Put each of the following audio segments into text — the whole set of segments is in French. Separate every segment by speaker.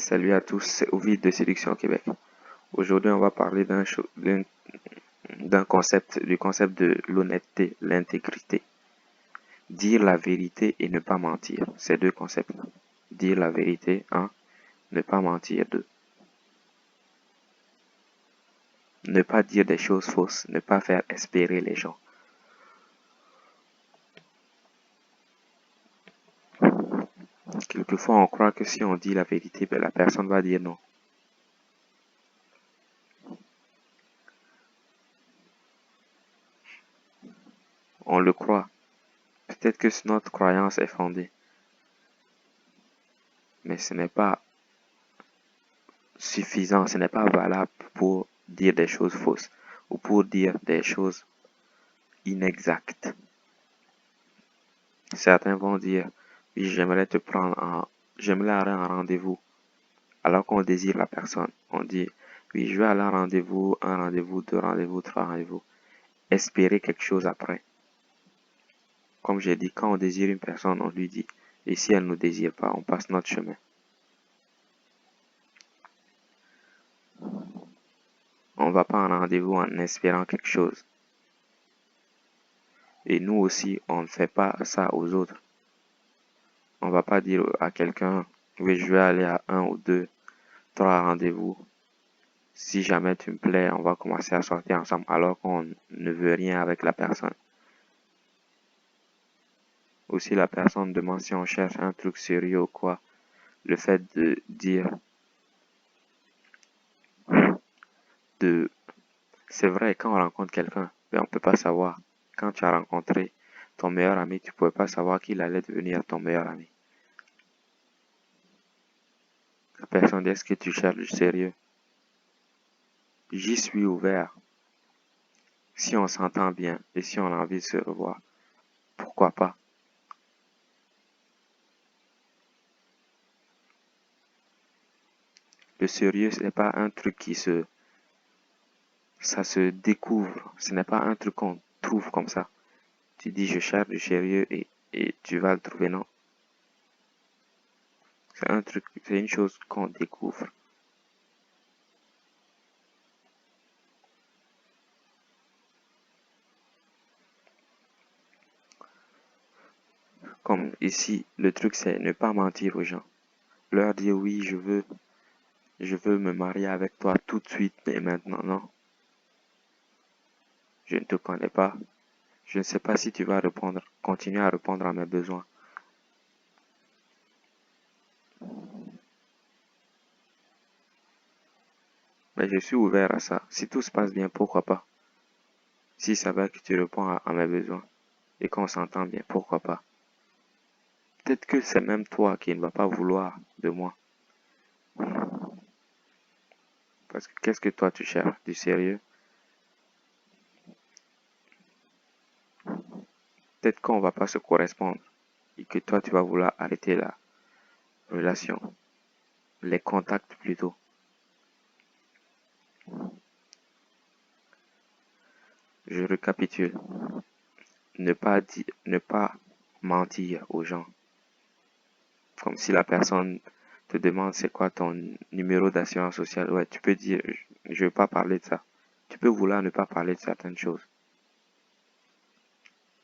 Speaker 1: Salut à tous, c'est Ovid de Séduction Québec. Aujourd'hui, on va parler d'un concept, du concept de l'honnêteté, l'intégrité. Dire la vérité et ne pas mentir, c'est deux concepts. Dire la vérité, un, ne pas mentir, deux. Ne pas dire des choses fausses, ne pas faire espérer les gens. Quelquefois, on croit que si on dit la vérité, ben, la personne va dire non. On le croit. Peut-être que notre croyance est fondée, mais ce n'est pas suffisant, ce n'est pas valable pour dire des choses fausses ou pour dire des choses inexactes. Certains vont dire, oui, j'aimerais aller en rendez-vous, alors qu'on désire la personne. On dit, oui, je vais aller en rendez-vous, un rendez-vous, deux rendez-vous, trois rendez-vous. Espérer quelque chose après. Comme j'ai dit, quand on désire une personne, on lui dit. Et si elle ne nous désire pas, on passe notre chemin. On ne va pas en rendez-vous en espérant quelque chose. Et nous aussi, on ne fait pas ça aux autres. On ne va pas dire à quelqu'un, oui, je vais aller à un ou deux, trois rendez-vous. Si jamais tu me plais, on va commencer à sortir ensemble alors qu'on ne veut rien avec la personne. Ou si la personne demande si on cherche un truc sérieux ou quoi, le fait de dire c'est vrai, quand on rencontre quelqu'un, mais on peut pas savoir. Quand tu as rencontré ton meilleur ami, tu pouvais pas savoir qu'il allait devenir ton meilleur ami. La personne dit, est-ce que tu cherches du sérieux? J'y suis ouvert. Si on s'entend bien et si on a envie de se revoir, pourquoi pas? Le sérieux, ce n'est pas un truc ça se découvre. Ce n'est pas un truc qu'on trouve comme ça. Tu dis, je cherche du sérieux et tu vas le trouver, non. C'est une chose qu'on découvre. Comme ici, le truc c'est ne pas mentir aux gens. Leur dire oui, je veux me marier avec toi tout de suite et maintenant, non. Je ne te connais pas. Je ne sais pas si tu vas continuer à répondre à mes besoins. Mais je suis ouvert à ça. Si tout se passe bien, pourquoi pas? Si ça va que tu réponds à mes besoins et qu'on s'entend bien, pourquoi pas? Peut-être que c'est même toi qui ne vas pas vouloir de moi. Parce que qu'est-ce que toi tu cherches? Du sérieux? Peut-être qu'on va pas se correspondre et que toi tu vas vouloir arrêter la relation, les contacts plutôt. Je récapitule. Ne pas mentir aux gens. Comme si la personne te demande c'est quoi ton numéro d'assurance sociale. Ouais, tu peux dire je veux pas parler de ça. Tu peux vouloir ne pas parler de certaines choses.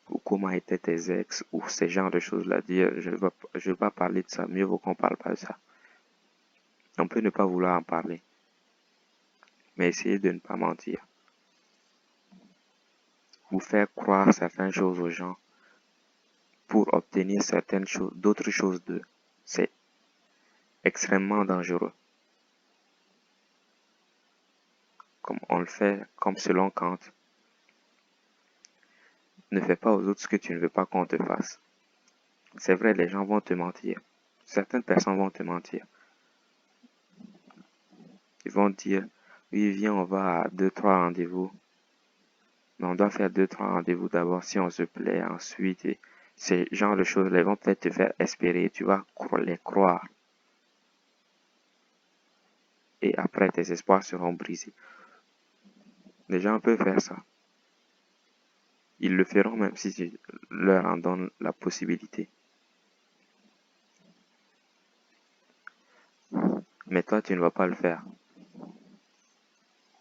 Speaker 1: Ou comment étaient tes ex, ou ces genres de choses-là. Dire je veux pas parler de ça. Mieux vaut qu'on parle pas de ça. On peut ne pas vouloir en parler. Mais essayer de ne pas mentir. Ou faire croire certaines choses aux gens pour obtenir d'autres choses d'eux. C'est extrêmement dangereux. Comme on le fait, comme selon Kant. Ne fais pas aux autres ce que tu ne veux pas qu'on te fasse. C'est vrai, les gens vont te mentir. Certaines personnes vont te mentir. Ils vont te dire, oui, viens, on va à 2-3 rendez-vous. Mais on doit faire 2-3 rendez-vous d'abord si on se plaît. Ensuite, et ces genres de choses, ils vont peut-être te faire espérer. Tu vas les croire. Et après, tes espoirs seront brisés. Les gens peuvent faire ça. Ils le feront même si tu leur en donnes la possibilité. Mais toi, tu ne vas pas le faire.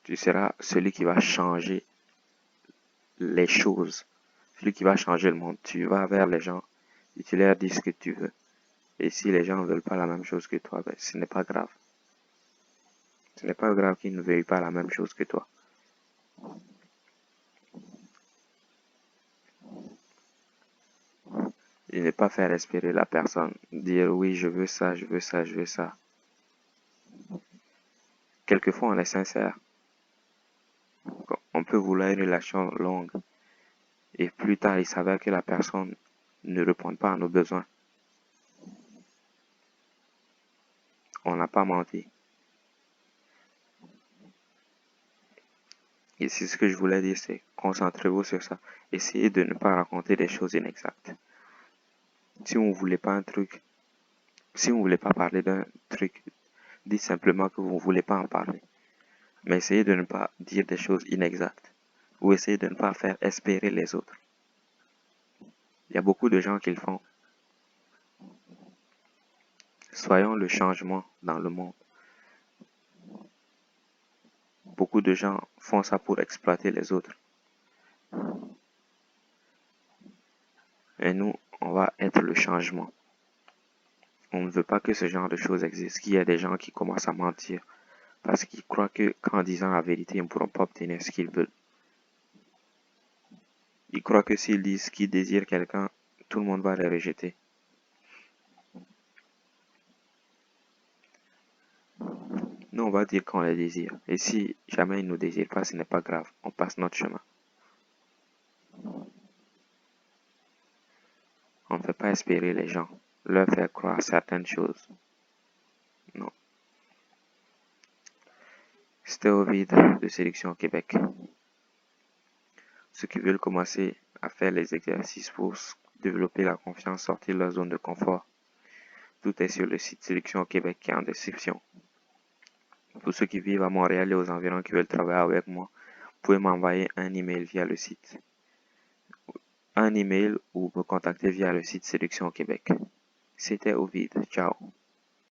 Speaker 1: Tu seras celui qui va changer les choses, celui qui va changer le monde. Tu vas vers les gens et tu leur dis ce que tu veux. Et si les gens ne veulent pas la même chose que toi, ben, ce n'est pas grave. Ce n'est pas grave qu'ils ne veuillent pas la même chose que toi. Et ne pas faire espérer la personne. Dire oui, je veux ça, je veux ça, je veux ça. Quelquefois, on est sincère. On peut vouloir une relation longue. Et plus tard, il s'avère que la personne ne répond pas à nos besoins. On n'a pas menti. Et c'est ce que je voulais dire, c'est concentrez-vous sur ça. Essayez de ne pas raconter des choses inexactes. Si vous ne voulez pas un truc, si vous ne voulez pas parler d'un truc, dites simplement que vous ne voulez pas en parler. Mais essayez de ne pas dire des choses inexactes. Ou essayez de ne pas faire espérer les autres. Il y a beaucoup de gens qui le font. Soyons le changement dans le monde. Beaucoup de gens font ça pour exploiter les autres. Et nous, on va être le changement. On ne veut pas que ce genre de choses existe, qu'il y ait des gens qui commencent à mentir parce qu'ils croient qu'en disant la vérité, ils ne pourront pas obtenir ce qu'ils veulent. Ils croient que s'ils disent qu'ils désirent quelqu'un, tout le monde va les rejeter. Nous, on va dire qu'on les désire. Et si jamais ils ne nous désirent pas, ce n'est pas grave. On passe notre chemin. On ne fait pas espérer les gens, leur faire croire certaines choses. Non. C'était Ovid de Sélection Québec. Ceux qui veulent commencer à faire les exercices pour développer la confiance, sortir de leur zone de confort, tout est sur le site Sélection Québec qui est en description. Pour ceux qui vivent à Montréal et aux environs qui veulent travailler avec moi, vous pouvez m'envoyer un email via le site. Un email ou me contacter via le site Sélection Québec. C'était Ovid. Ciao.